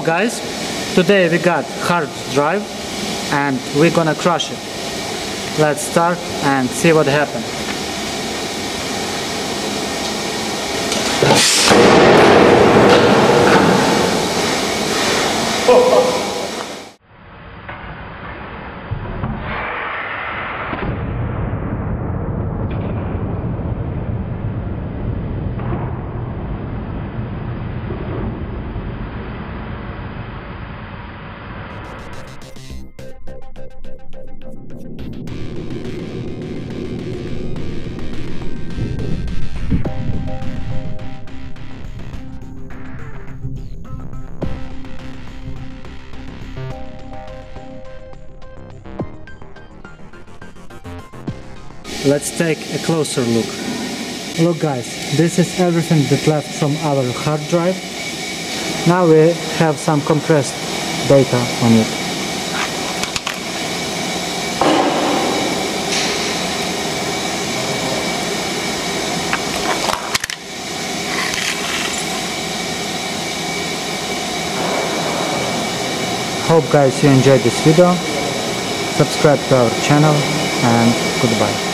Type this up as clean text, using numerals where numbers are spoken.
guys, today we got hard drive and we're gonna crush it. Let's start and see what happens. Let's take a closer look. Look guys, this is everything that left from our hard drive. Now we have some compressed data on it. Hope guys you enjoyed this video. Subscribe to our channel and goodbye.